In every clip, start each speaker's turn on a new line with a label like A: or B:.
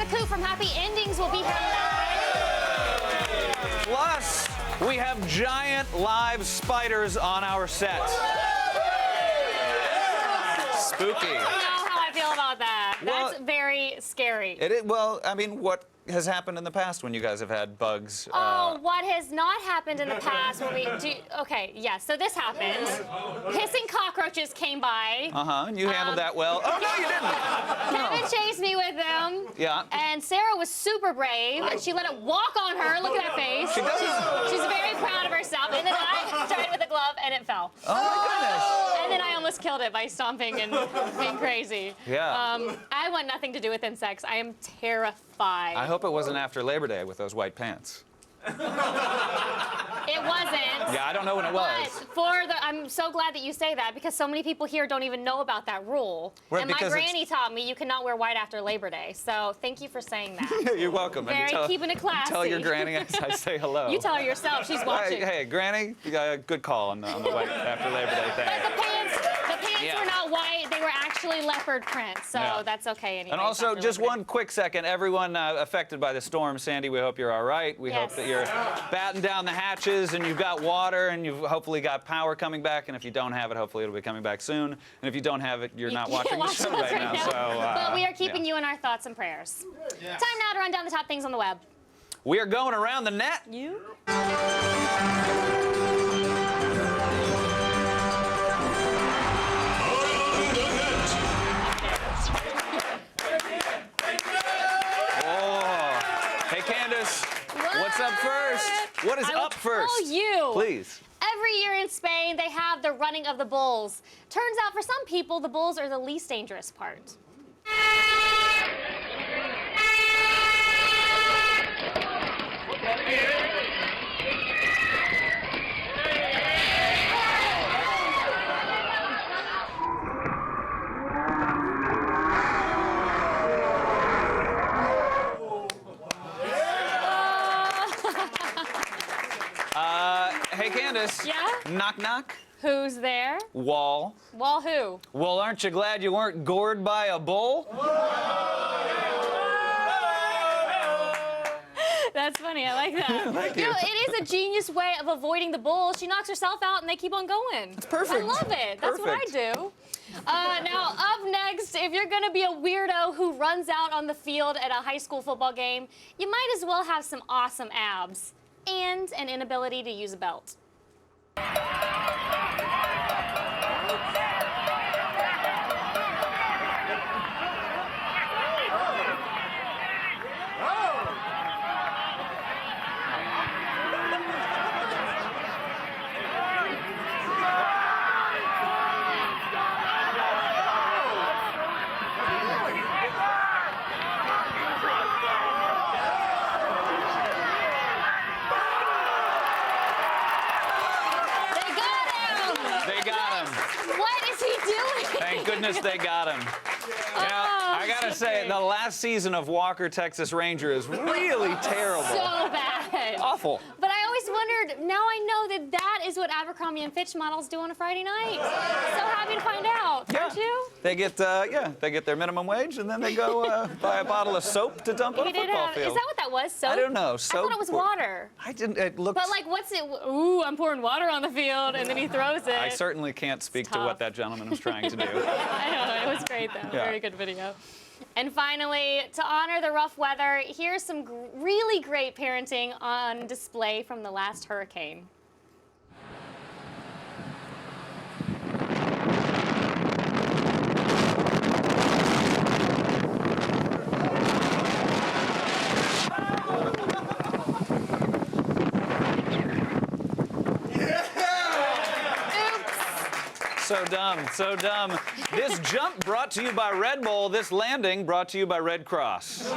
A: Eliza Coupe from Happy Endings will be here live.
B: Plus, we have giant live spiders on our set. Spooky.
A: I don't know how I feel about that.
B: Well,
A: That's very scary.
B: It is, well, I mean, what has happened in the past when you guys have had bugs?
A: Oh, what has not happened in the past when we do... Okay, yes, so this happened. Hissing cockroaches came by.
B: And you handled that well. Oh, no, you didn't.
A: Kevin chased me with them.
B: Yeah.
A: And Sarah was super brave, and she let it walk on her. Look at that face.
B: She does.
A: She's very proud of herself. And then I tried with a glove, and it fell.
B: Oh, my goodness.
A: And then I almost killed it by stomping and being crazy.
B: Yeah.
A: I want nothing to do with insects. I am terrified.
B: I hope it wasn't after Labor Day with those white pants.
A: It wasn't.
B: Yeah, I don't know when it was.
A: But I'm so glad that you say that because so many people here don't even know about that rule.
B: Right,
A: and my
B: because
A: granny taught me you cannot wear white after Labor Day. So thank you for saying that.
B: You're welcome.
A: Very keeping it classy.
B: Tell your granny I say hello.
A: You tell her yourself. She's watching.
B: Hey, Granny, you got a good call on the white after Labor Day thing.
A: But the pants
B: Yeah.
A: were not white. They were actually leopard print. So
B: Yeah.
A: that's okay anyway.
B: And also, just one quick second, everyone affected by the storm, Sandy, we hope you're all right. We hope that you're batten down the hatches and you've got water and you've hopefully got power coming back. And if you don't have it, hopefully it'll be coming back soon. And if you don't have it, you're not watching the show right now. So,
A: but we are keeping you in our thoughts and prayers.
C: Yeah.
A: Time now to run down the top things on the web.
B: We are going around the net.
A: You?
B: Hey, Candace, what's up first? What is up first?
A: Oh, you.
B: Please.
A: Every year in Spain, they have the running of the bulls. Turns out for some people, the bulls are the least dangerous part.
B: Hey, Candace.
A: Yeah?
B: Knock, knock.
A: Who's there?
B: Wall.
A: Well, who?
B: Well, aren't you glad you weren't gored by a bull?
A: That's funny. I like that.
B: Thank
A: You know,
B: you.
A: it is a genius way of avoiding the bull. She knocks herself out and they keep on going. It's
B: perfect.
A: I love it. That's what I
B: Perfect.
A: do. Now, up next, if you're going to be a weirdo who runs out on the field at a high school football game, you might as well have some awesome abs and an inability to use a belt.
B: Thank goodness they got him. Now, I gotta say, the last season of Walker, Texas Ranger is really terrible.
A: So bad.
B: Awful.
A: But I always wondered, now I know that that is what Abercrombie and Fitch models do on a Friday night. So happy to find out, aren't you?
B: They get, they get their minimum wage and then they go buy a bottle of soap to dump on a football field.
A: Is that what that was? Soap?
B: I don't know. Soap.
A: I thought it was water.
B: I didn't. It looked.
A: But like, what's it? Ooh, I'm pouring water on the field, and then he throws it.
B: I certainly can't speak to what that gentleman was trying to do.
A: I know, it was great though.
B: Yeah.
A: Very good video. And finally, to honor the rough weather, here's some really great parenting on display from the last hurricane.
B: So dumb, so dumb. This jump brought to you by Red Bull. This landing brought to you by Red Cross.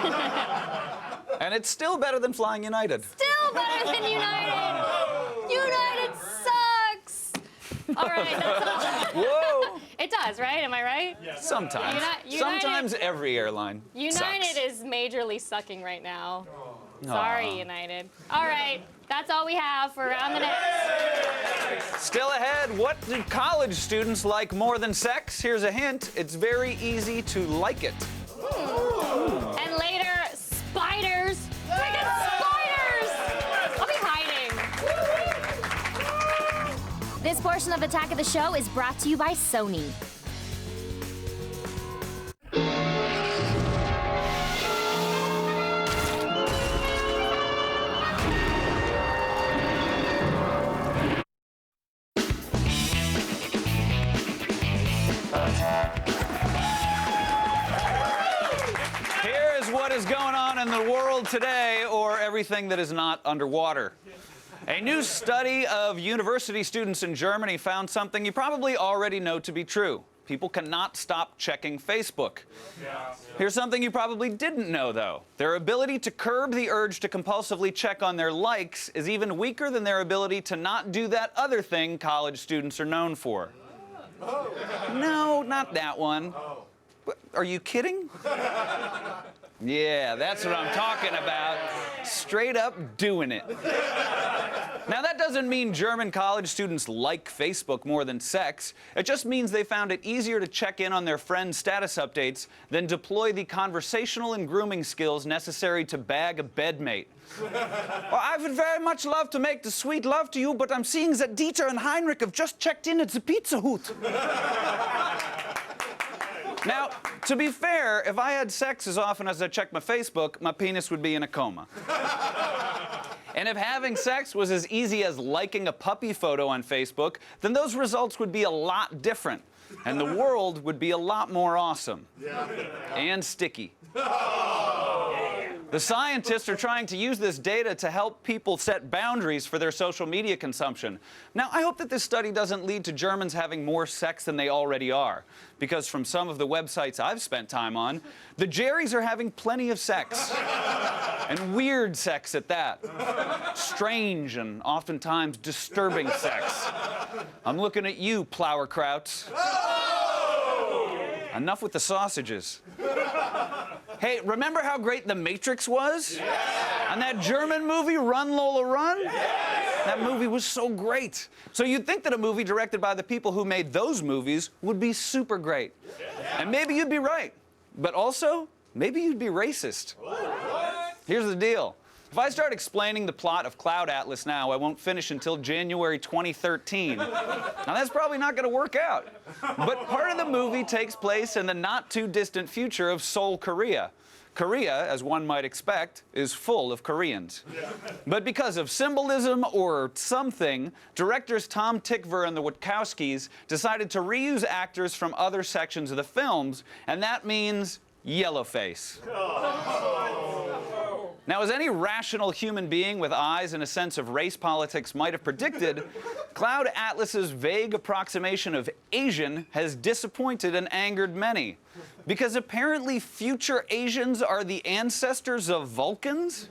B: And it's still better than flying United.
A: Still better than United. United sucks. All right, that's all.
B: Whoa.
A: It does, right? Am I right?
C: Yes.
B: Sometimes.
A: United-
B: Sometimes every airline
A: United
B: sucks.
A: is majorly sucking right now. Sorry, United. All right, that's all we have for Around the Net.
B: Still ahead, what do college students like more than sex? Here's a hint. It's very easy to like it.
A: And later, This portion of Attack of the Show is brought to you by Sony.
B: Here's what is going on in the world today, or everything that is not underwater. A new study of university students in Germany found something you probably already know to be true. People cannot stop checking Facebook. Here's something you probably didn't know, though. Their ability to curb the urge to compulsively check on their likes is even weaker than their ability to not do that other thing college students are known for. No, not that one. Are you kidding? Yeah, that's what I'm talking about. Straight up doing it. Now, that doesn't mean German college students like Facebook more than sex. It just means they found it easier to check in on their friends' status updates than deploy the conversational and grooming skills necessary to bag a bedmate. Well, I would very much love to make the sweet love to you, but I'm seeing that Dieter and Heinrich have just checked in at the Pizza Hut. Now, to be fair, if I had sex as often as I checked my Facebook, my penis would be in a coma. And if having sex was as easy as liking a puppy photo on Facebook, then those results would be a lot different. And the world would be a lot more awesome. And sticky. The scientists are trying to use this data to help people set boundaries for their social media consumption. Now, I hope that this study doesn't lead to Germans having more sex than they already are, because from some of the websites I've spent time on, the Jerrys are having plenty of sex. And weird sex at that. Strange and oftentimes disturbing sex. I'm looking at you, Plauerkraut. Enough with the sausages. Hey, remember how great The Matrix was? Yeah. And that German movie, Run, Lola, Run? Yeah. That movie was so great. So you'd think that a movie directed by the people who made those movies would be super great. Yeah. And maybe you'd be right. But also, maybe you'd be racist. What? Here's the deal. If I start explaining the plot of Cloud Atlas now, I won't finish until January 2013. Now, that's probably not going to work out. But part of the movie takes place in the not-too-distant future of Seoul, Korea. Korea, as one might expect, is full of Koreans. But because of symbolism or something, directors Tom Tykwer and the Wachowskis decided to reuse actors from other sections of the films, and that means yellowface. Now, as any rational human being with eyes and a sense of race politics might have predicted, Cloud Atlas's vague approximation of Asian has disappointed and angered many. Because apparently future Asians are the ancestors of Vulcans?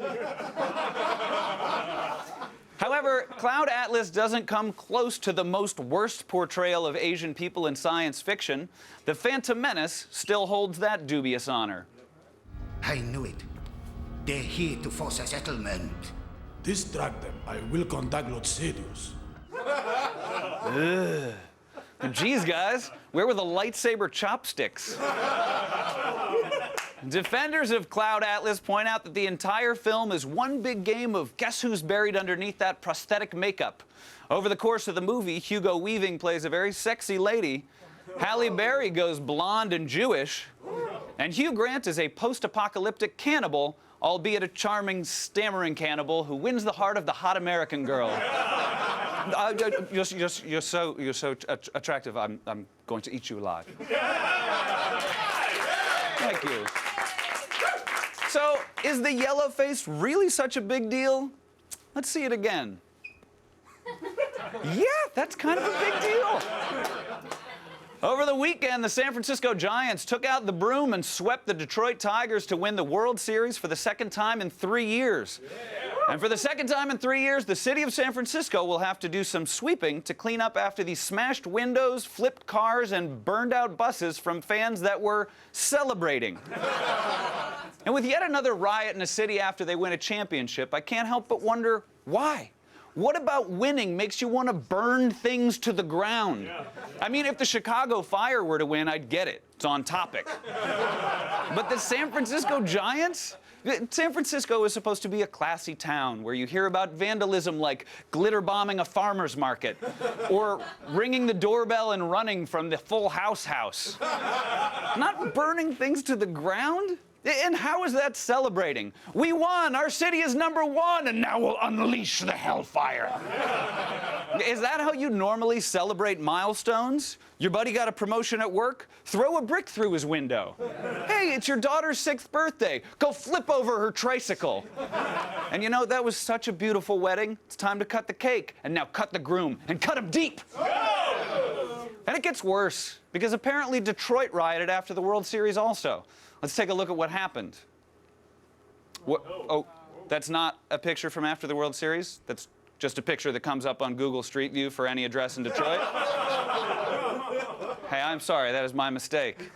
B: However, Cloud Atlas doesn't come close to the most worst portrayal of Asian people in science fiction. The Phantom Menace still holds that dubious honor.
C: I knew it. They're here to force a settlement.
D: Distract them. I will contact Lord Sidious.
B: Geez, guys, where were the lightsaber chopsticks? Defenders of Cloud Atlas point out that the entire film is one big game of guess who's buried underneath that prosthetic makeup. Over the course of the movie, Hugo Weaving plays a very sexy lady, Halle Berry goes blonde and Jewish, and Hugh Grant is a post-apocalyptic cannibal, albeit a charming, stammering cannibal who wins the heart of the hot American girl. You're so attractive. I'm going to eat you alive. Thank you. So, is the yellow face really such a big deal? Let's see it again. Yeah, that's kind of a big deal. Over the weekend, the San Francisco Giants took out the broom and swept the Detroit Tigers to win the World Series for the second time in 3 years. And for the second time in 3 years, the city of San Francisco will have to do some sweeping to clean up after the smashed windows, flipped cars, and burned-out buses from fans that were celebrating. And with yet another riot in a city after they win a championship, I can't help but wonder why. What about winning makes you want to burn things to the ground? Yeah. I mean, if the Chicago Fire were to win, I'd get it. It's on topic. But the San Francisco Giants? San Francisco is supposed to be a classy town where you hear about vandalism like glitter bombing a farmer's market or ringing the doorbell and running from the Full House house. Not burning things to the ground? And how is that celebrating? We won! Our city is #1, and now we'll unleash the hellfire. Is that how you normally celebrate milestones? Your buddy got a promotion at work? Throw a brick through his window. Hey, it's your daughter's 6th birthday. Go flip over her tricycle. And you know, that was such a beautiful wedding. It's time to cut the cake. And now cut the groom, and cut him deep. And it gets worse, because apparently Detroit rioted after the World Series also. Let's take a look at what happened. Oh, that's not a picture from after the World Series? That's just a picture that comes up on Google Street View for any address in Detroit? Hey, I'm sorry, that is my mistake.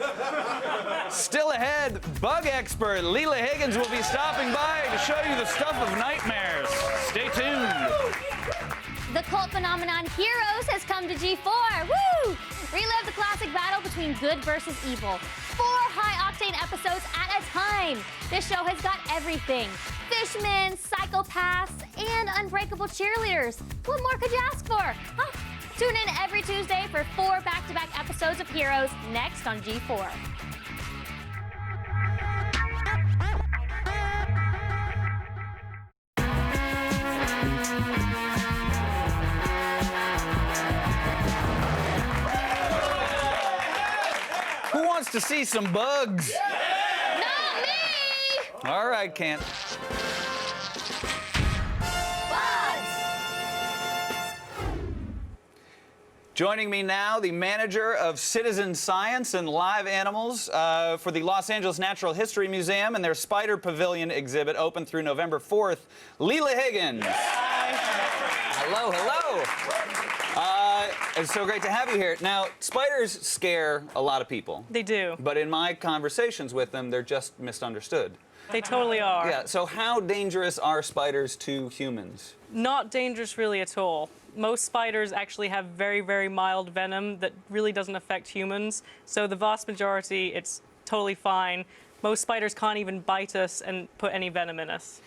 B: Still ahead, bug expert Leela Higgins will be stopping by to show you the stuff of nightmares. Stay tuned.
A: The cult phenomenon Heroes has come to G4. Woo! Relive the classic battle between good versus evil. 4 high-octane episodes at a time. This show has got everything. Fishmen, psychopaths, and unbreakable cheerleaders. What more could you ask for? Huh? Tune in every Tuesday for 4 back-to-back episodes of Heroes next on G4.
B: Who wants to see some bugs?
A: Not me!
B: All right, Kent. Joining me now, the manager of citizen science and live animals for the Los Angeles Natural History Museum and their Spider Pavilion exhibit open through November 4th, Leela Higgins. Hello, hello. It's so great to have you here. Now, spiders scare a lot of people.
E: They do.
B: But in my conversations with them, they're just misunderstood.
E: They totally are.
B: Yeah, so how dangerous are spiders to humans?
E: Not dangerous really at all. Most spiders actually have very, very mild venom that really doesn't affect humans. So the vast majority, it's totally fine. Most spiders can't even bite us and put any venom in us.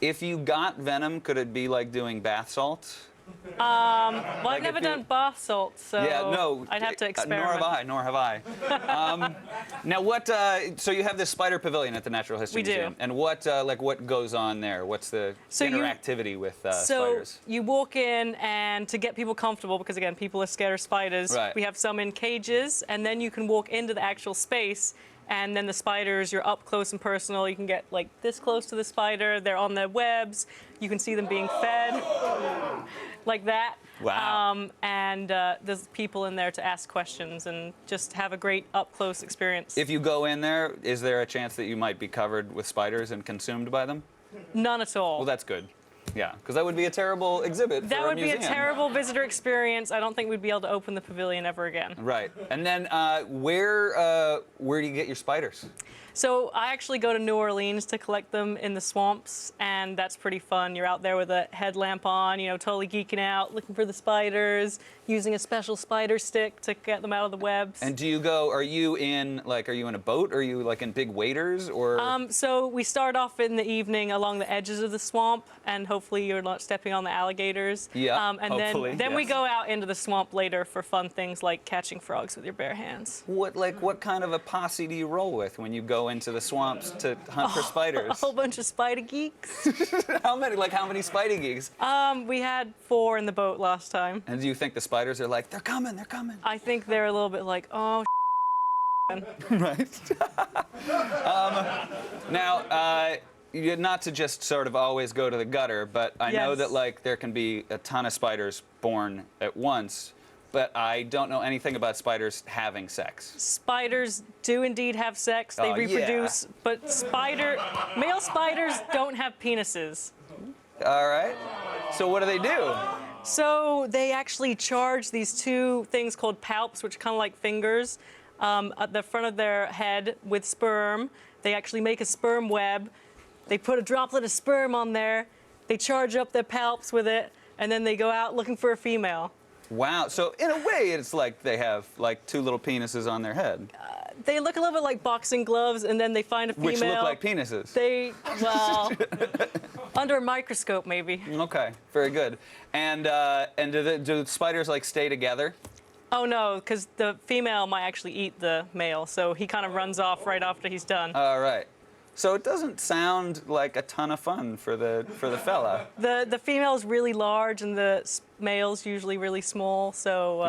B: If you got venom, could it be like doing bath salts?
E: Well,
B: Like
E: I've never
B: if you-
E: done bath salts, so
B: Yeah, no.
E: I'd have to experiment.
B: Nor have I. Now, what? So you have this spider pavilion at the Natural History
E: We do.
B: Museum, and what? Like, what goes on there? What's the interactivity with spiders?
E: You walk in, and to get people comfortable, because again, people are scared of spiders.
B: Right.
E: We have some in cages, and then you can walk into the actual space. And then the spiders, you're up close and personal. You can get like this close to the spider. They're on their webs. You can see them being fed like that.
B: Wow.
E: And there's people in there to ask questions and just have a great up-close experience.
B: If you go in there, is there a chance that you might be covered with spiders and consumed by them?
E: None at all.
B: Well, that's good. Yeah, because that would be a terrible exhibit
E: That
B: for a
E: would be
B: museum.
E: a terrible visitor experience. I don't think we'd be able to open the pavilion ever again.
B: Right. And then where do you get your spiders?
E: So I actually go to New Orleans to collect them in the swamps, and that's pretty fun. You're out there with a headlamp on, you know, totally geeking out, looking for the spiders, using a special spider stick to get them out of the webs.
B: And do you go, are you in a boat? Are you like in big waders or?
E: So we start off in the evening along the edges of the swamp, and hopefully you're not stepping on the alligators.
B: Yeah,
E: and
B: hopefully,
E: then we
B: yes.
E: go out into the swamp later for fun things like catching frogs with your bare hands.
B: What kind of a posse do you roll with when you go into the swamps to hunt for spiders?
E: A whole bunch of spider geeks.
B: How many Spidey geeks?
E: We had 4 in the boat last time.
B: And do you think the spiders are like, they're coming?
E: I think they're a little bit like, oh,
B: Right. Now, not to just sort of always go to the gutter, but I know
E: Yes.
B: that like there can be a ton of spiders born at once, but I don't know anything about spiders having sex.
E: spiders do indeed have sex. They
B: Oh, yeah.
E: reproduce, but male spiders don't have penises.
B: All right. So what do?
E: So they actually charge these 2 things called palps, which are kind of like fingers, at the front of their head with sperm. They actually make a sperm web. They put a droplet of sperm on there. They charge up their palps with it. and then they go out looking for a female.
B: Wow. So in a way, it's like they have like 2 little penises on their head,
E: They look a little bit like boxing gloves, and then they find a female.
B: which look like penises.
E: Well, under a microscope, maybe.
B: Okay. Very good. And do spiders like stay together?
E: Oh no, because the female might actually eat the male, so he kind of runs off right after he's done.
B: All right. So it doesn't sound like a ton of fun for the fella.
E: The female's really large, and the male's usually really small. So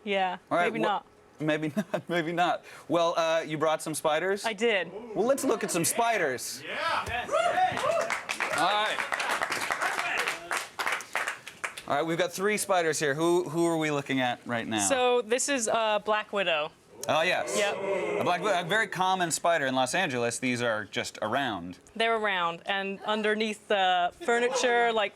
E: yeah,
B: All right,
E: maybe not.
B: Maybe not. Maybe not. Well, you brought some spiders?
E: I did.
B: Well, let's look at some spiders. Yeah. All right. All right, we've got 3 spiders here. Who are we looking at right now?
E: So this is Black Widow.
B: Oh, yes.
E: Yep.
B: A very common spider in Los Angeles. These are just around.
E: They're around, and underneath the furniture, like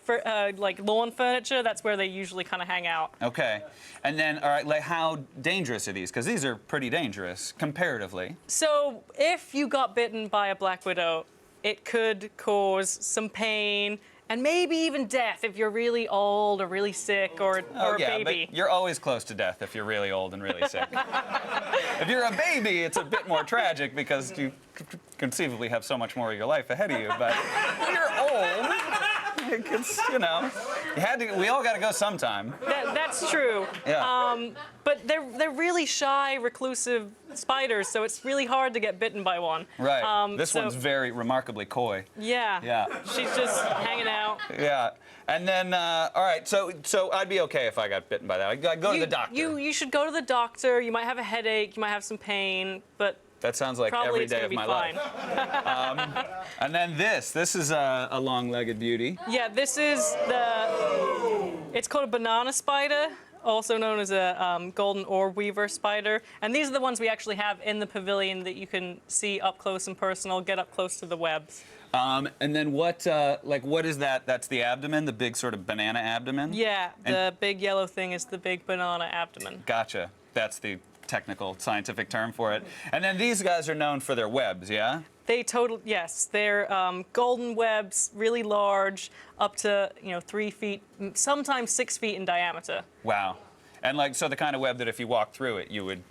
E: lawn furniture, that's where they usually kind of hang out.
B: Okay. And then, all right, like how dangerous are these? Because these are pretty dangerous, comparatively.
E: So if you got bitten by a Black Widow, it could cause some pain, and maybe even death if you're really old or really sick or a baby.
B: But you're always close to death if you're really old and really sick. If you're a baby, it's a bit more tragic because you conceivably have so much more of your life ahead of you. But when you're old, it's, you know, we all got to go sometime.
E: That's true.
B: Yeah.
E: But they're really shy, reclusive spiders, so it's really hard to get bitten by one.
B: Right. This one's very remarkably coy.
E: Yeah.
B: Yeah.
E: She's just hanging out.
B: Yeah. And then, all right, so I'd be okay if I got bitten by that. I'd go to the doctor.
E: You should go to the doctor. You might have a headache. You might have some pain, but
B: That sounds like
E: probably
B: every
E: it's
B: day
E: gonna
B: of
E: be
B: my
E: fine.
B: life. And then this is a long-legged beauty.
E: Yeah, this is it's called a banana spider, also known as a golden orb weaver spider. And these are the ones we actually have in the pavilion that you can see up close and personal, get up close to the webs.
B: And then what is that? That's the abdomen, the big sort of banana abdomen?
E: Yeah, the big yellow thing is the big banana abdomen.
B: Gotcha. That's the technical scientific term for it. And then these guys are known for their webs, yeah?
E: Yes, they're golden webs, really large, up to 3 feet, sometimes 6 feet in diameter.
B: Wow. And so the kind of web that if you walk through it, you would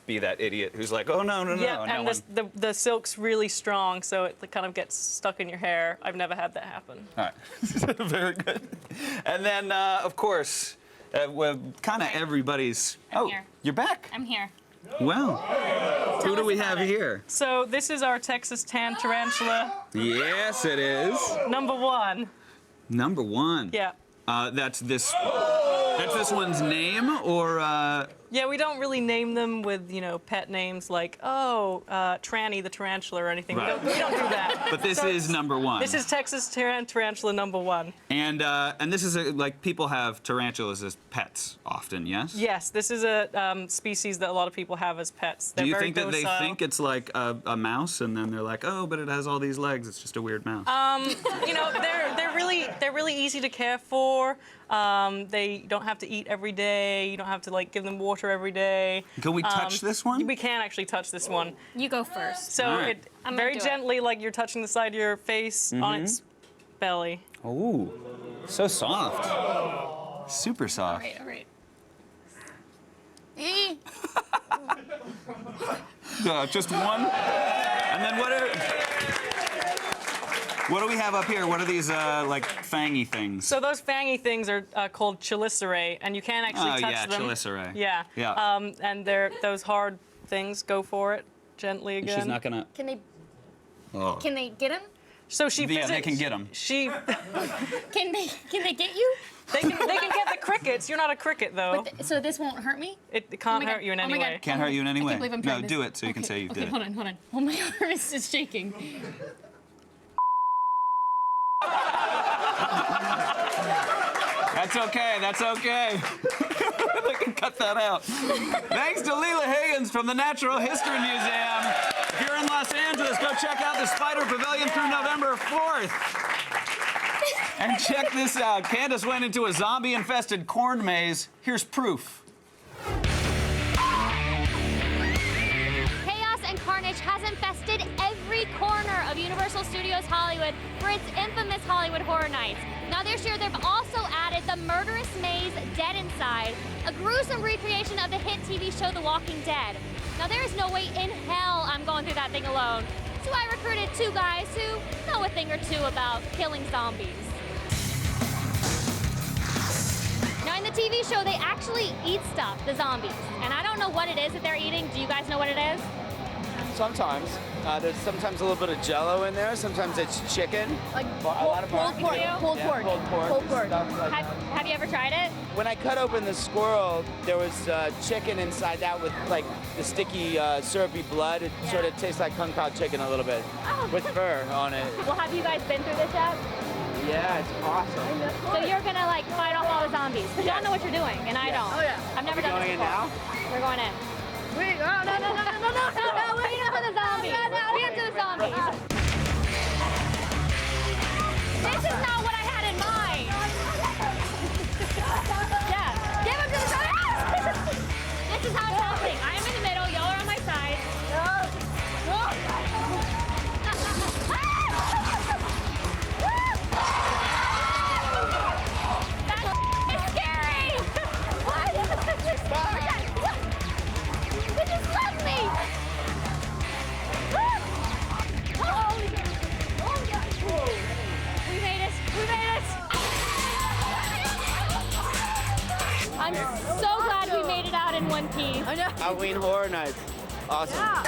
B: be that idiot who's like, oh no.
E: Yeah, and the silk's really strong, so it kind of gets stuck in your hair. I've never had that happen.
B: All right. Very good. And then, of course, kind of everybody's.
A: I'm here.
B: You're back.
A: I'm here.
B: Well, who do we have here?
E: So this is our Texas tan tarantula,
B: Yes, it is.
E: number 1.
B: Number 1.
E: Yeah.
B: That's this one's name, or
E: Yeah, we don't really name them with, pet names like, Tranny the tarantula or anything.
B: Right.
E: We don't do that.
B: But this is number 1.
E: This is Texas tarantula number 1.
B: And this is people have tarantulas as pets often, yes?
E: Yes, this is a species that a lot of people have as pets. They're
B: Do you
E: very
B: think that they
E: docile.
B: think it's like a mouse, and then they're like, oh, but it has all these legs. It's just a weird mouse.
E: They're really easy to care for. They don't have to eat every day. You don't have to give them water every day.
B: Can we touch this one?
E: We can actually touch this one.
A: You go first.
E: So
B: All right.
A: I'm gonna
E: very
A: do it.
E: gently, like you're touching the side of your face on its belly.
B: Ooh, so soft. Super soft.
A: All right.
B: Just one. And then what do we have up here? What are these fangy things?
E: So those fangy things are called chelicerae, and you can't actually touch them.
B: chelicerae.
E: Yeah.
B: Yeah.
E: And they're those hard things. Go for it gently again.
B: She's not gonna.
A: Can they?
B: Oh.
A: Can they get him?
E: So she.
B: Yeah, they can get them.
E: She.
A: Can they get you?
E: They can get the crickets. You're not a cricket though.
A: So this won't hurt me?
E: It
A: Oh
E: can't
A: my
E: hurt
A: God.
E: you in
A: Oh
E: any
A: my
E: way.
A: God.
B: Can't hurt you in any
A: I
B: way.
A: can't believe I'm
B: No,
A: trying
B: do
A: this.
B: it so you can say you did it.
A: Hold on. Oh, my wrist is shaking.
B: That's okay. They can cut that out. Thanks to Leela Higgins from the Natural History Museum. If you're in Los Angeles, go check out the Spider Pavilion through November 4th. And check this out. Candace went into a zombie-infested corn maze. Here's proof.
A: Chaos and carnage has infested every corner of Universal Studios Studios Hollywood for its infamous Hollywood Horror Nights. Now this year they've also added the murderous maze Dead Inside, a gruesome recreation of the hit TV show The Walking Dead. Now there is no way in hell I'm going through that thing alone. So I recruited 2 guys who know a thing or two about killing zombies. Now in the TV show, they actually eat stuff, the zombies. And I don't know what it is that they're eating. Do you guys know what it is?
F: Sometimes. There's sometimes a little bit of Jello in there. Sometimes it's chicken.
A: Like
F: A lot of
A: pulled pork. Pulled
F: Yeah,
A: pork.
F: pulled pork.
A: Pulled pork.
F: Stuff like that.
A: Have you ever tried it?
F: When I cut open the squirrel, there was chicken inside that with like the sticky, syrupy blood. It sort of tastes like kung pao chicken a little bit,
A: Oh.
F: with fur on it.
A: Well, have you guys been through this yet?
F: Yeah, it's awesome.
A: So you're gonna like fight off all the zombies, because y'all know what you're doing, and I don't.
G: Oh, yeah.
A: I've never
F: Are we
A: done this
F: going in
A: before.
F: now?
A: We're going in.
G: Wait, no,
A: Wait for the zombies. Wait for the zombies. This is not what I had in mind. Yeah, give him to the zombies. This is how it's happening. I am in the middle. Y'all are on my side. That's scary. What? It just left me. We made it. We made it. I'm so glad we made it out in one piece.
F: Halloween Horror Nights. Awesome.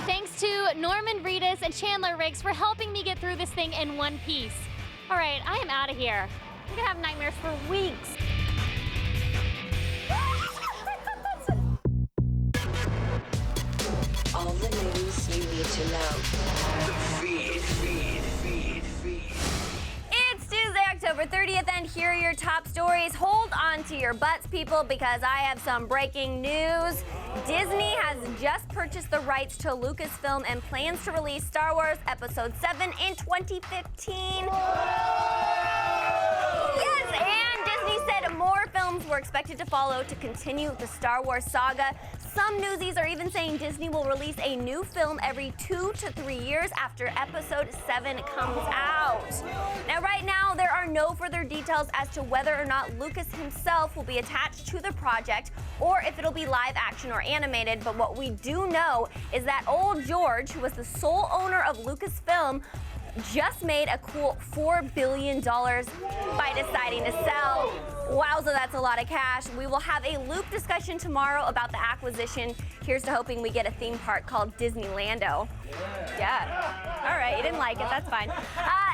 A: Thanks to Norman Reedus and Chandler Riggs for helping me get through this thing in one piece. All right, I am out of here. I'm gonna have nightmares for weeks.
H: All the news you need to know.
I: It's Tuesday, October 30th, and here are your top stories. Hold on to your butts, people, because I have some breaking news. Disney has just purchased the rights to Lucasfilm and plans to release Star Wars Episode 7 in 2015. Yes, and Disney said more films were expected to follow to continue the Star Wars saga. Some newsies are even saying Disney will release a new film every 2 to 3 years after Episode 7 comes out. Now, right now, there are no further details as to whether or not Lucas himself will be attached to the project or if it'll be live action or animated, but what we do know is that old George, who was the sole owner of Lucasfilm, just made a cool $4 billion by deciding to sell. Wowza, that's a lot of cash. We will have a loop discussion tomorrow about the acquisition. Here's to hoping we get a theme park called Disneylando. Yeah. All right, you didn't like it, that's fine.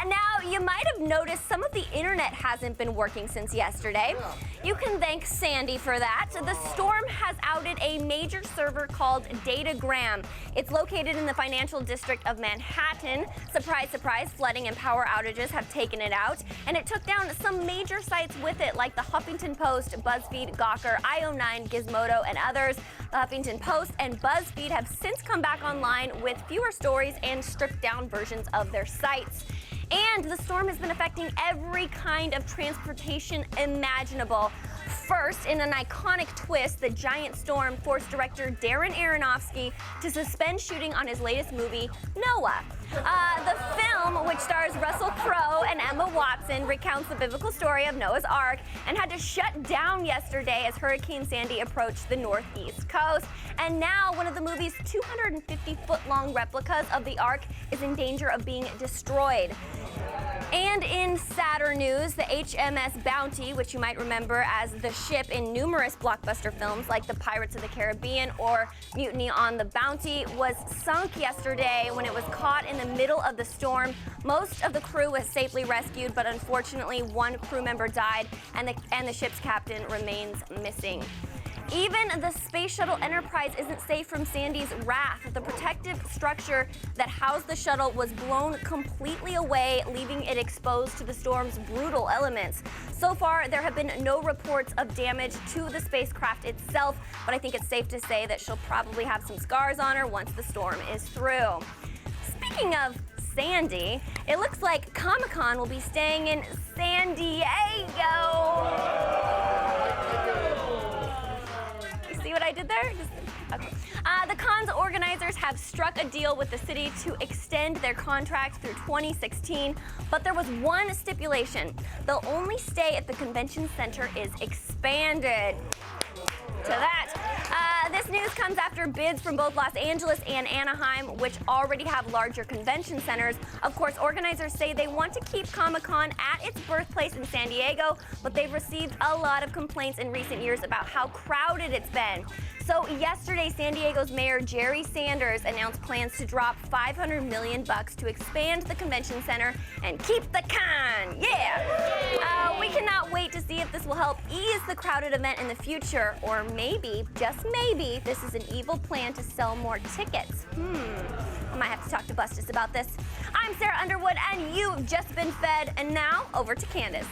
I: Now, you might have noticed some of the internet hasn't been working since yesterday. You can thank Sandy for that. The storm has outed a major server called Datagram. It's located in the financial district of Manhattan. Surprise, surprise, flooding and power outages have taken it out. And it took down some major sites with it, like the Huffington Post, BuzzFeed, Gawker, IO9, Gizmodo, and others. The Huffington Post and BuzzFeed have since come back online with fewer stories and stripped down versions of their sites. And the storm has been affecting every kind of transportation imaginable. First, in an iconic twist, the giant storm forced director Darren Aronofsky to suspend shooting on his latest movie, Noah. The film, which stars Russell Crowe and Emma Watson, recounts the biblical story of Noah's Ark and had to shut down yesterday as Hurricane Sandy approached the northeast coast. And now one of the movie's 250-foot-long replicas of the Ark is in danger of being destroyed. And in sadder news, the HMS Bounty, which you might remember as the ship in numerous blockbuster films like The Pirates of the Caribbean or Mutiny on the Bounty, was sunk yesterday when it was caught in the middle of the storm. Most of the crew was safely rescued, but unfortunately one crew member died and the ship's captain remains missing. Even the Space Shuttle Enterprise isn't safe from Sandy's wrath. The protective structure that housed the shuttle was blown completely away, leaving it exposed to the storm's brutal elements. So far, there have been no reports of damage to the spacecraft itself, but I think it's safe to say that she'll probably have some scars on her once the storm is through. Speaking of Sandy, it looks like Comic-Con will be staying in San Diego. See what I did there? Okay. The con's organizers have struck a deal with the city to extend their contract through 2016, but there was one stipulation. They'll only stay if the convention center is expanded. To that. This news comes after bids from both Los Angeles and Anaheim, which already have larger convention centers. Of course, organizers say they want to keep Comic-Con at its birthplace in San Diego, but they've received a lot of complaints in recent years about how crowded it's been. So yesterday, San Diego's Mayor Jerry Sanders announced plans to drop $500 million to expand the convention center and keep the con. Yeah! We cannot wait to see if this will help ease the crowded event in the future, or maybe, just maybe, this is an evil plan to sell more tickets. I might have to talk to Bustus about this. I'm Sarah Underwood, and you've just been fed. And now, over to Candace.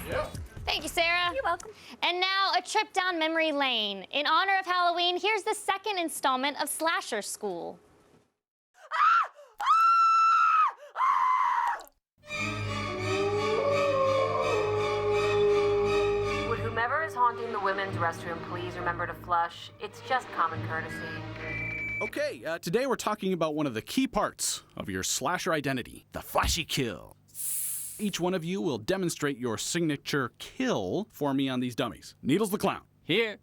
A: Thank you, Sarah.
I: You're welcome.
A: And now, a trip down memory lane. In honor of Halloween, here's the second installment of Slasher School.
G: Would whomever is haunting the women's restroom please remember to flush? It's just common courtesy.
J: Okay, today we're talking about one of the key parts of your slasher identity, the flashy kill. Each one of you will demonstrate your signature kill for me on these dummies. Needles the Clown.
F: Here.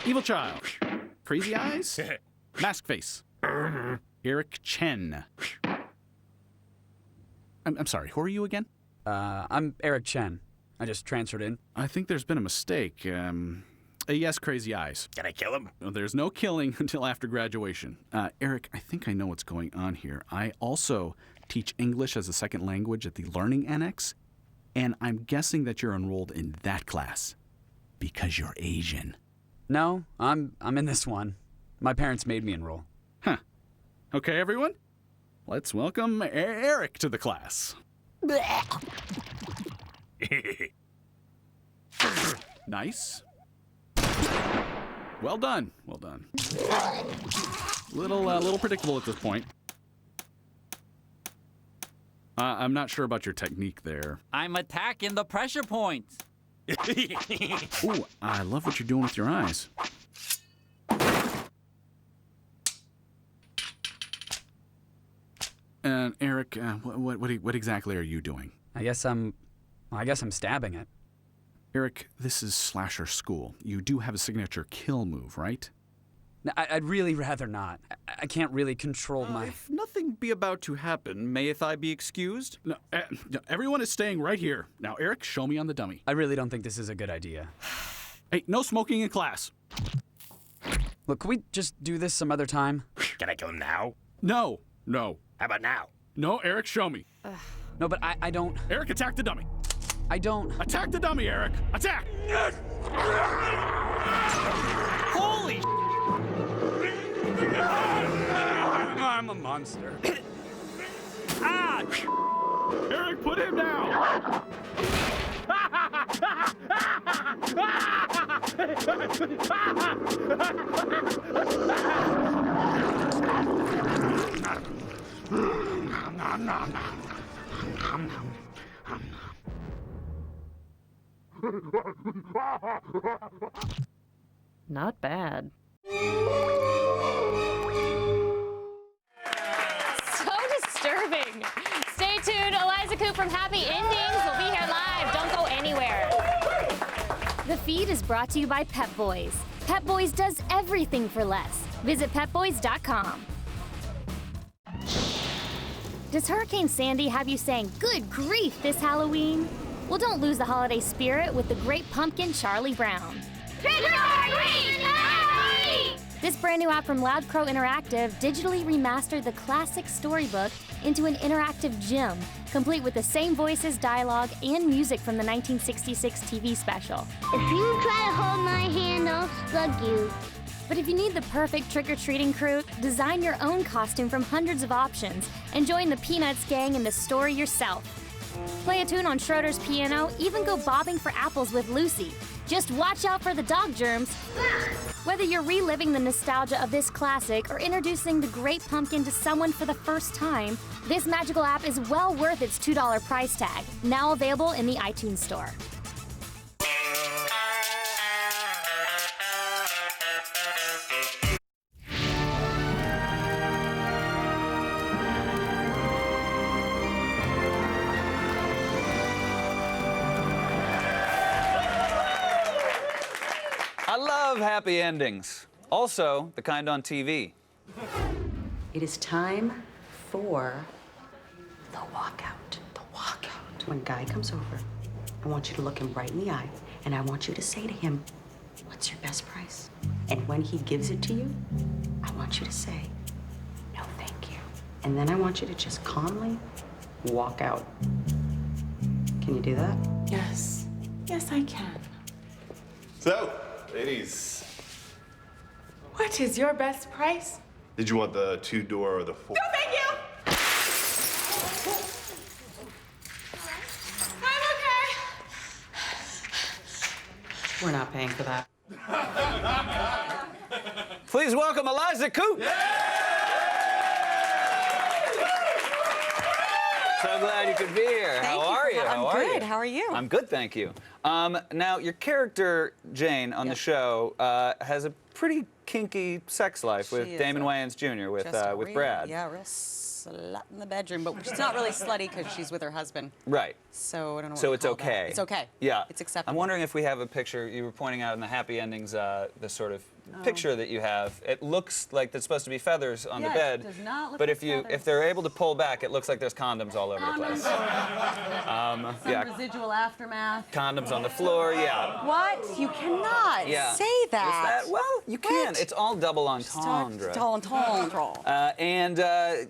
J: Evil Child. Crazy Eyes. Mask Face. Eric Chen. I'm sorry, who are you again?
K: I'm Eric Chen. I just transferred in.
J: I think there's been a mistake. Yes, Crazy Eyes.
F: Can I kill him?
J: There's no killing until after graduation. Eric, I think I know what's going on here. I also teach English as a second language at the Learning Annex, and I'm guessing that you're enrolled in that class because you're Asian.
K: No, I'm in this one. My parents made me enroll.
J: Huh. Okay, everyone. Let's welcome Eric to the class. Nice. Well done. Well done. Little predictable at this point. I'm not sure about your technique there.
F: I'm attacking the pressure point.
J: Ooh, I love what you're doing with your eyes. And Eric, what exactly are you doing?
K: I guess I'm stabbing it.
J: Eric, this is Slasher School. You do have a signature kill move, right?
K: I'd really rather not. I can't really control my...
L: If nothing be about to happen, mayeth I be excused?
J: No, everyone is staying right here. Now, Eric, show me on the dummy.
K: I really don't think this is a good idea.
J: Hey, no smoking in class.
K: Look, can we just do this some other time?
F: Can I kill him now?
J: No.
F: How about now?
J: No, Eric, show me.
K: No, but I don't...
J: Eric, attack the dummy.
K: I don't...
J: Attack the dummy, Eric. Attack!
F: Holy
K: I'm a monster.
F: Ah!
J: Eric, put him down!
G: Not bad.
A: So disturbing. Stay tuned. Eliza Coupe from Happy Endings will be here live. Don't go anywhere. The feed is brought to you by Pep Boys. Pep Boys does everything for less. Visit petboys.com. Does Hurricane Sandy have you saying, "Good grief," this Halloween? Well, don't lose the holiday spirit with the Great Pumpkin Charlie Brown. This brand new app from Loud Crow Interactive digitally remastered the classic storybook into an interactive gym, complete with the same voices, dialogue, and music from the 1966 TV special.
M: If you try to hold my hand, I'll slug you.
A: But if you need the perfect trick-or-treating crew, design your own costume from hundreds of options and join the Peanuts gang in the story yourself. Play a tune on Schroeder's piano, even go bobbing for apples with Lucy. Just watch out for the dog germs. Whether you're reliving the nostalgia of this classic or introducing the Great Pumpkin to someone for the first time, this magical app is well worth its $2 price tag. Now available in the iTunes Store.
B: love happy endings. Also, the kind on TV.
N: It is time for the walkout. The walkout. When Guy comes over, I want you to look him right in the eye, and I want you to say to him, "What's your best price?" And when he gives it to you, I want you to say, "No, thank you." And then I want you to just calmly walk out. Can you do that?
O: Yes. Yes, I can.
P: So, ladies,
O: What is your best price?
P: did you want the 2-door or the 4?
O: No, thank you. I'm okay.
N: We're not paying for that.
B: Please welcome Eliza Coupe. So glad you could be here. How are you?
Q: I'm good. How are you?
B: I'm good, thank you. Now, your character, Jane, on the show, has a pretty kinky sex life with Damon Wayans Jr., with Brad.
Q: Yeah, real slut in the bedroom, but she's not really slutty because she's with her husband.
B: Right.
Q: So I don't know what
B: So
Q: to
B: it's
Q: call
B: okay.
Q: that. It's okay.
B: Yeah.
Q: It's acceptable.
B: I'm wondering if we have a picture. You were pointing out in the happy endings the sort of picture that you have. It looks like there's supposed to be feathers on the bed.
Q: It does not look
B: but
Q: like
B: if they're able to pull back, it looks like there's condoms all over the place.
Q: Some residual aftermath.
B: Condoms on the floor. Yeah.
Q: What? You cannot say that.
B: Well, you can. It's all double entendre.
Q: Double entendre.
B: And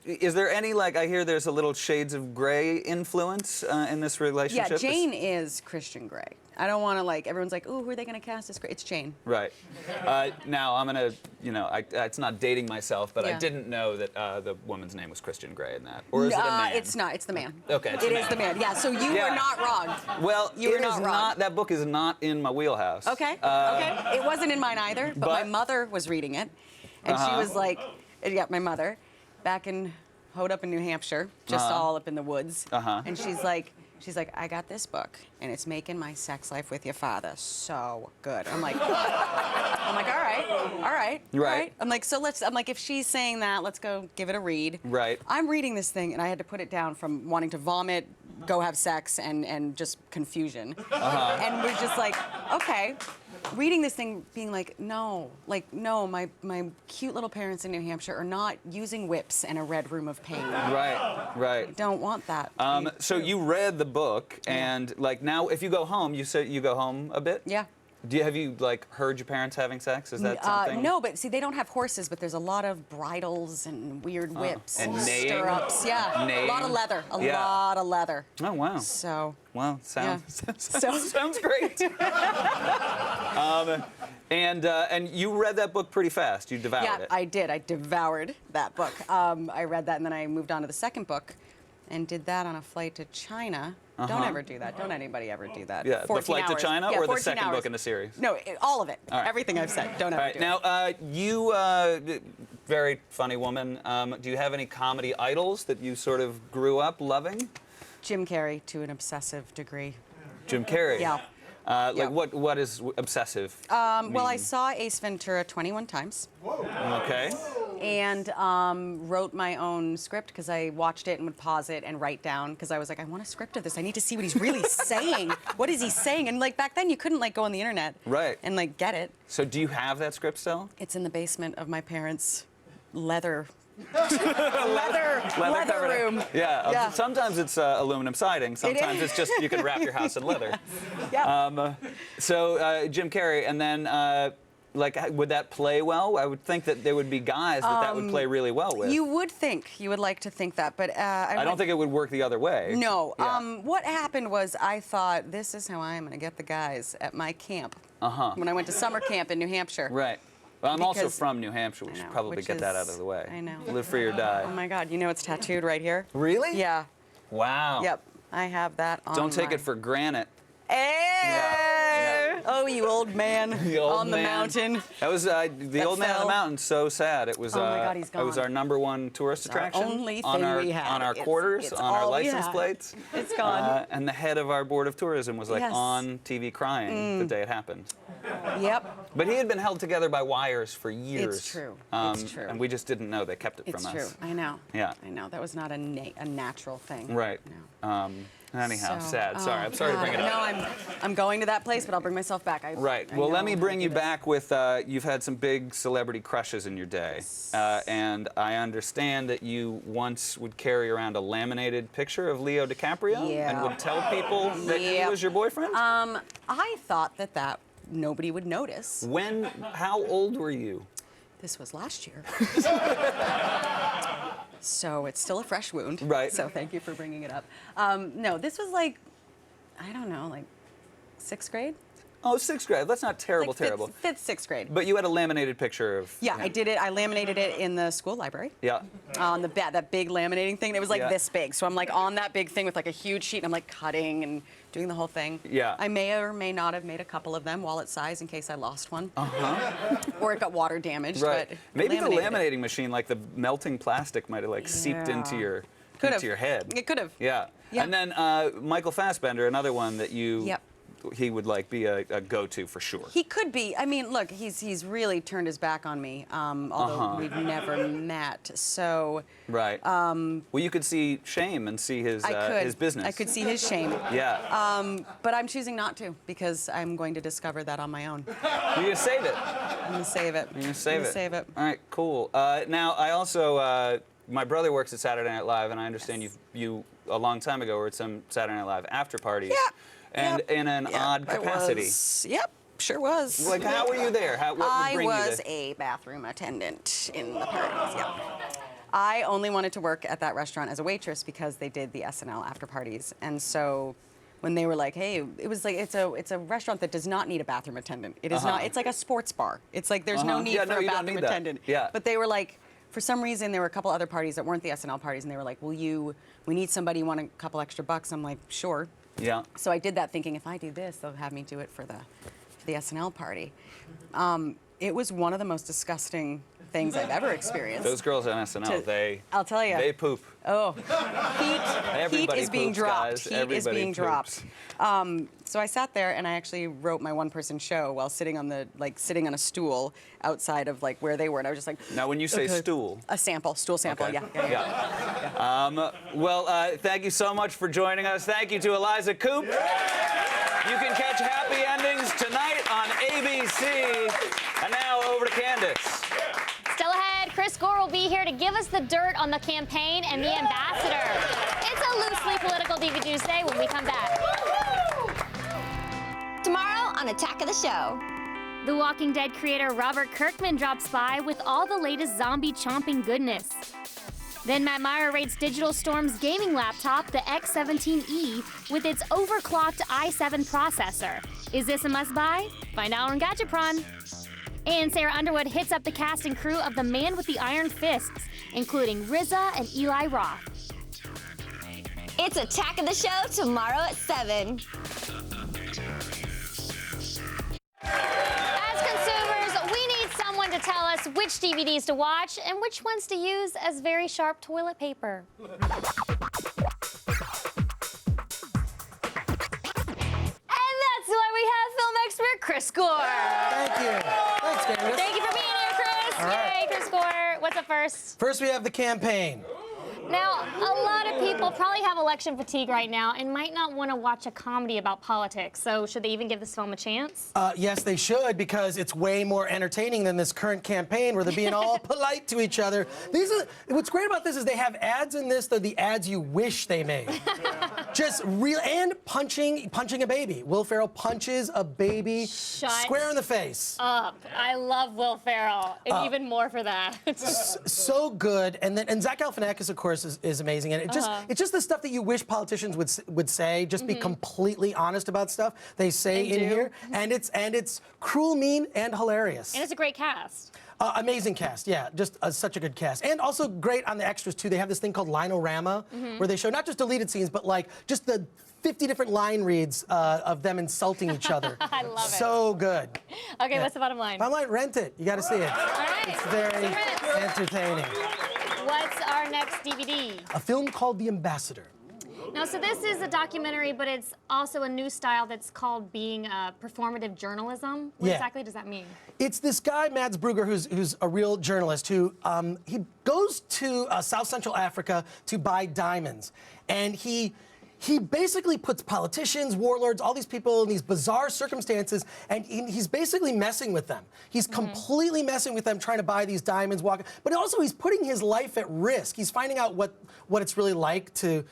B: is there any, like, I hear there's a little shades of gray influence in this relationship?
Q: Yeah, Jane is Christian Grey. I don't want to, like, everyone's like, ooh, who are they going to cast as Grey? It's Jane.
B: Right. Now, I'm going to, it's not dating myself, but I didn't know that the woman's name was Christian Grey in that. Or is it a man?
Q: It's not. It's the man.
B: Okay, it's
Q: It
B: the
Q: is
B: man.
Q: the man. Yeah, so you were not wrong.
B: Well,
Q: you were
B: it
Q: not
B: is
Q: wrong.
B: not, that book is not in my wheelhouse.
Q: Okay, okay. It wasn't in mine either, but my mother was reading it. And she was like, my mother, back in Hoed in New Hampshire, just all up in the woods. And she's like, I got this book, and it's making my sex life with your father so good. I'm like, all right. I'm like, if she's saying that, let's go give it a read.
B: Right.
Q: I'm reading this thing, and I had to put it down from wanting to vomit, go have sex, and just confusion. And we're just like, okay. Reading this thing, being like, no, my cute little parents in New Hampshire are not using whips and a red room of pain.
B: Right.
Q: I don't want that.
B: So you read the book, and like now, if you go home, you said you go home a bit?
Q: Yeah.
B: Have you like heard your parents having sex? Is that something?
Q: No, but see, they don't have horses, but there's a lot of bridles and weird whips
B: And neighing?
Q: stirrups. Yeah,
B: Neighing?
Q: a lot of leather. A
B: Yeah.
Q: lot of leather.
B: Oh wow.
Q: So.
B: Well, sounds
Q: So-
B: sounds great. And you read that book pretty fast. You devoured it.
Q: I did. I devoured that book. I read that, and then I moved on to the second book, and did that on a flight to China. Don't ever do that. Don't anybody ever do that.
B: Yeah, the
Q: 14
B: flight
Q: hours.
B: to China
Q: Yeah,
B: or the
Q: 14
B: second
Q: hours.
B: book in the series?
Q: No, all of it.
B: All right.
Q: Everything I've said. Don't ever
B: All right.
Q: do
B: Now,
Q: it.
B: you, very funny woman. Do you have any comedy idols that you sort of grew up loving?
Q: Jim Carrey to an obsessive degree.
B: Jim Carrey.
Q: Yeah.
B: What is obsessive?
Q: Well, I saw Ace Ventura 21 times.
B: Whoa. Okay.
Q: And wrote my own script because I watched it and would pause it and write down because I was like, I want a script of this. I need to see what he's really saying. What is he saying? And like back then, you couldn't like go on the internet and like get it.
B: So do you have that script still?
Q: It's in the basement of my parents' leather
B: Leather
Q: room.
B: Yeah. Sometimes it's aluminum siding. Sometimes it's just you can wrap your house in leather.
Q: Yeah.
B: So Jim Carrey, and then would that play well? I would think that there would be guys that would play really well with.
Q: You would like to think that, but
B: I don't think it would work the other way.
Q: No.
B: Yeah.
Q: What happened was I thought this is how I'm going to get the guys at my camp. When I went to summer camp in New Hampshire.
B: Right. Well, I'm also from New Hampshire. We should probably get that out of the way.
Q: I know.
B: Live free or die.
Q: Oh my God! You know it's tattooed right here.
B: Really?
Q: Yeah.
B: Wow.
Q: Yep. I have that on.
B: Don't take it for granted.
Q: Hey! Oh, you old man on the mountain.
B: That was the old man on the mountain. So sad. It was.
Q: Oh my God, he's gone.
B: It was our #1 tourist attraction.
Q: Only
B: on
Q: thing
B: our
Q: we had.
B: on our quarters,
Q: it's
B: on our
Q: all we
B: license
Q: had.
B: plates.
Q: It's gone.
B: And the head of our board of tourism was like
Q: Yes.
B: on TV crying the day it happened.
Q: Yep.
B: But he had been held together by wires for years.
Q: It's true.
B: It's true. And we just didn't know. They kept it from us.
Q: It's true. I know.
B: Yeah.
Q: I know. That was not a natural thing.
B: Right.
Q: No.
B: Anyhow,
Q: So,
B: sad. Sorry, I'm sorry to bring it up.
Q: No, I'm going to that place, but I'll bring myself back.
B: Right. Well, let me bring you back with, you've had some big celebrity crushes in your day. And I understand that you once would carry around a laminated picture of Leo DiCaprio and would tell people that he was your boyfriend?
Q: I thought that nobody would notice.
B: How old were you?
Q: This was last year. So it's still a fresh wound.
B: Right.
Q: So thank you for bringing it up. No, this was like, I don't know, like 6th grade?
B: Oh, 6th grade. That's not terrible, terrible.
Q: 5th, 6th grade.
B: But you had a laminated picture of
Q: Yeah,
B: him.
Q: I did it. I laminated it in the school library.
B: Yeah.
Q: On that big laminating thing. It was like
B: Yeah.
Q: this big. So I'm like on that big thing with like a huge sheet, and I'm like cutting and doing the whole thing.
B: Yeah.
Q: I may or may not have made a couple of them wallet size in case I lost one.
B: Uh-huh.
Q: Or it got water damaged.
B: Right.
Q: But
B: Maybe the
Q: laminated
B: laminating machine, like the melting plastic, might have like seeped into your head.
Q: It could have.
B: Yeah.
Q: Yeah.
B: And then Michael Fassbender, another one that you.
Q: Yep.
B: He would like be a go-to for sure.
Q: He could be. I mean, look, he's really turned his back on me, although we've never met. So.
B: Right. Well, you could see shame and see his business.
Q: I could see his shame.
B: Yeah.
Q: But I'm choosing not to because I'm going to discover that on my own.
B: You're gonna save it.
Q: I'm gonna save it.
B: You're gonna save it.
Q: Save it.
B: All right. Cool. Now I also my brother works at Saturday Night Live, and I understand you a long time ago were at some Saturday Night Live after parties.
Q: Yeah.
B: And in an odd capacity.
Q: Yep, sure was.
B: Like, how were you there? What would bring you
Q: I was
B: there?
Q: a bathroom attendant in the parties, yep. I only wanted to work at that restaurant as a waitress because they did the SNL after parties. And so when they were like, hey, it was like, it's a restaurant that does not need a bathroom attendant. It is not, it's like a sports bar. It's like there's no need for a bathroom attendant.
B: Yeah.
Q: But they were like, for some reason, there were a couple other parties that weren't the SNL parties, and they were like, we need somebody, you want a couple extra bucks? I'm like, sure.
B: Yeah.
Q: So I did that thinking if I do this, they'll have me do it for the SNL party. It was one of the most disgusting things I've ever experienced.
B: Those girls on SNL,
Q: I'll tell you.
B: They poop.
Q: Oh, heat
B: Everybody
Q: is being
B: poops,
Q: dropped.
B: guys.
Q: Heat
B: Everybody
Q: is being
B: poops.
Q: dropped. So I sat there and I actually wrote my one-person show while sitting on sitting on a stool outside of like where they were, and I was just like.
B: Now, when you say stool.
Q: A stool sample.
B: Okay.
Q: Yeah.
B: Well, thank you so much for joining us. Thank you to Eliza Coupe. You can catch Happy Endings tonight on ABC. And now over to Candace.
A: Still ahead, Chris Gore will be here to give us the dirt on the campaign and the ambassador. It's a loosely political DVDuesday when we come back.
I: Tomorrow on Attack of the Show.
A: The Walking Dead creator Robert Kirkman drops by with all the latest zombie chomping goodness. Then Matt Meyer rates Digital Storm's gaming laptop, the X17E, with its overclocked i7 processor. Is this a must-buy? Find out on Gadgetron. And Sarah Underwood hits up the cast and crew of The Man with the Iron Fists, including RZA and Eli Roth.
I: It's Attack of the Show tomorrow at 7.
A: As consumers, we need someone to tell us which DVDs to watch and which ones to use as very sharp toilet paper. And that's why we have film expert Chris Gore.
R: Thank you. Thanks, Candace.
A: Thank you for being here, Chris.
R: All right.
A: Yay, Chris Gore. What's up first?
R: First, we have the campaign.
A: Now, a lot of people probably have election fatigue right now and might not want to watch a comedy about politics. So should they even give this film a chance?
R: Yes, they should, because it's way more entertaining than this current campaign where they're being all polite to each other. What's great about this is they have ads in this. They're the ads you wish they made. Just real, and punching a baby. Will Ferrell punches a baby square in the face.
A: Up. I love Will Ferrell, and even more for that.
R: So good, and Zach Galifianakis, of course, is amazing, and it's just the stuff that you wish politicians would say. Just be completely honest about stuff they say in here, and it's cruel, mean, and hilarious.
A: And it's a great cast.
R: Amazing cast, yeah, just such a good cast. And also great on the extras, too. They have this thing called Linorama, where they show not just deleted scenes, but like just the 50 different line reads of them insulting each other.
A: I love it.
R: So good.
A: Okay, what's the bottom line?
R: Bottom line, rent it. You got to see it.
A: All right.
R: It's very entertaining.
A: What's our next DVD?
R: A film called The Ambassador.
A: Now, so this is a documentary, but it's also a new style that's called being performative journalism. What exactly does that mean?
R: It's this guy, Mads Brugger, who's a real journalist, who he goes to South Central Africa to buy diamonds. And he he basically puts politicians, warlords, all these people in these bizarre circumstances, and he's basically messing with them. He's completely messing with them, trying to buy these diamonds, but also he's putting his life at risk. He's finding out what it's really like to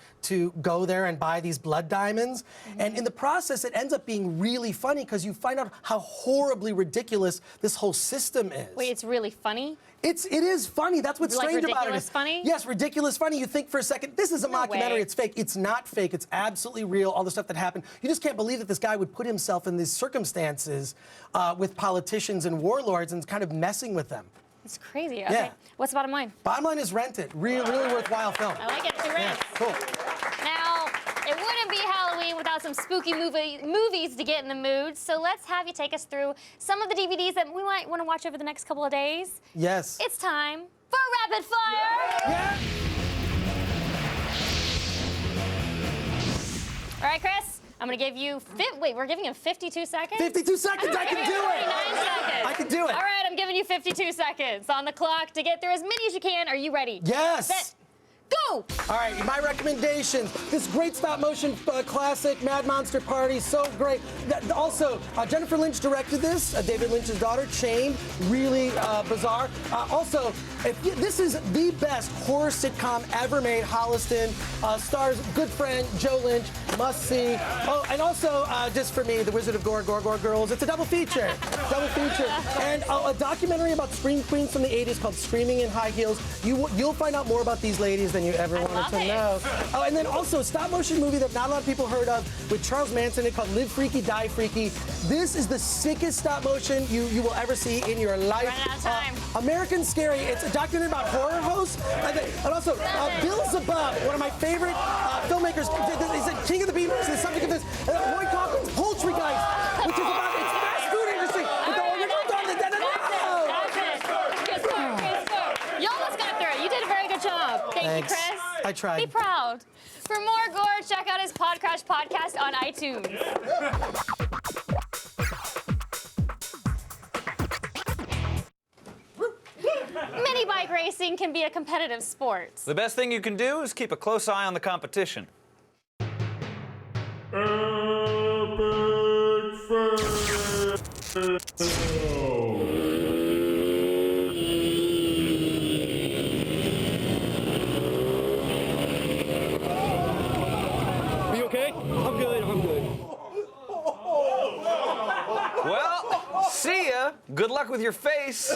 R: go there and buy these blood diamonds. And in the process, it ends up being really funny because you find out how horribly ridiculous this whole system is.
A: Wait, it's really funny?
R: It is funny. That's what's
A: Like
R: strange about it.
A: ridiculous funny?
R: Yes, ridiculous funny. You think for a second, this is a mockumentary.
A: way.
R: It's fake. It's not fake. It's absolutely real. All the stuff that happened. You just can't believe that this guy would put himself in these circumstances with politicians and warlords and kind of messing with them.
A: It's crazy. Okay.
R: Yeah.
A: What's the bottom line?
R: Bottom line is rent it. Really worthwhile film.
A: I like it. 2 rents.
R: Cool.
A: Now, it wouldn't be Halloween without some spooky movies to get in the mood, so let's have you take us through some of the DVDs that we might want to watch over the next couple of days.
R: Yes.
A: It's time for Rapid Fire!
R: Yeah.
A: All right, Chris, I'm going to give you... Wait, we're giving him 52 seconds?
R: 52 seconds, I can do it!
A: 49 seconds.
R: I can do it.
A: All right, I'm giving you 52 seconds on the clock to get through as many as you can. Are you ready?
R: Yes.
A: Set, go!
R: All right, my recommendations. This great stop-motion classic, Mad Monster Party, so great. Also, Jennifer Lynch directed this, David Lynch's daughter, Chained, really bizarre. Also, this is the best horror sitcom ever made, Holliston. Stars good friend Joe Lynch, must see. Oh, and also, just for me, The Wizard of Gore, Gore Girls. It's a double feature. And a documentary about scream queens from the 80s called Screaming in High Heels. You'll find out more about these ladies than you ever wanted to know. Oh, and then also a stop-motion movie that not a lot of people heard of with Charles Manson called Live Freaky, Die Freaky. This is the sickest stop-motion you will ever see in your life.
A: Running out of time.
R: American Scary. It's a documentary about horror hosts. And also, Bill Zabub, one of my favorite filmmakers. He's the king of the beat. He's the subject of this. Roy Coffman's Poultry Guys, which is about its fast food industry.
A: You almost got through it. You did a very good job. Thank you, Chris.
R: I tried.
A: Be proud. For more Gore, check out his Pod Crash podcast on iTunes. Mini bike racing can be a competitive sport.
B: The best thing you can do is keep a close eye on the competition.
S: Are you okay? I'm good.
B: Well, see ya. Good luck with your face.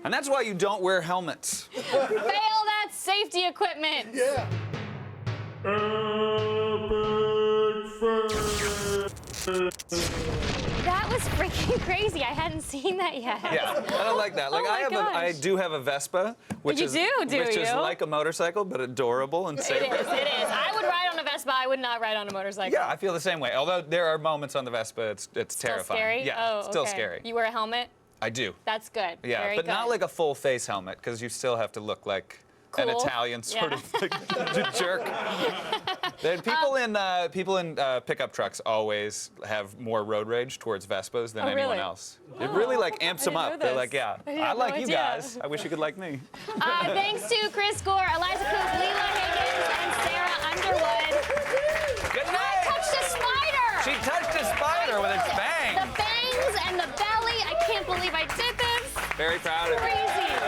B: And that's why you don't wear helmets.
A: Fail that safety equipment.
R: Yeah.
A: That was freaking crazy. I hadn't seen that yet.
B: Yeah, I don't like that. Like I do have a Vespa, which is like a motorcycle, but adorable and safe.
A: It is. I would ride on a Vespa. I would not ride on a motorcycle.
B: Yeah, I feel the same way. Although there are moments on the Vespa, it's
A: Still
B: terrifying.
A: scary?
B: Yeah,
A: Oh,
B: still
A: okay.
B: scary.
A: You wear a helmet?
B: I do.
A: That's good.
B: Yeah,
A: Very
B: but
A: good.
B: not like a full face helmet, because you still have to look like an
A: Cool.
B: Italian sort
A: Yeah.
B: of like, jerk. Then people in pickup trucks always have more road rage towards Vespas than anyone
A: really?
B: else. It really like amps them
A: didn't
B: up.
A: know
B: They're
A: this.
B: like, yeah,
A: I
B: I
A: had
B: like
A: no
B: you
A: idea.
B: guys. I wish you could like me.
A: Thanks to Chris Gore, Eliza Coupe, Leela Higgins, and Sarah Underwood.
B: Good
A: I
B: night.
A: touched a spider!
B: She touched a spider with its fangs.
A: The bangs and the belly. I can't believe I did this.
B: Very proud of you.
A: Crazy.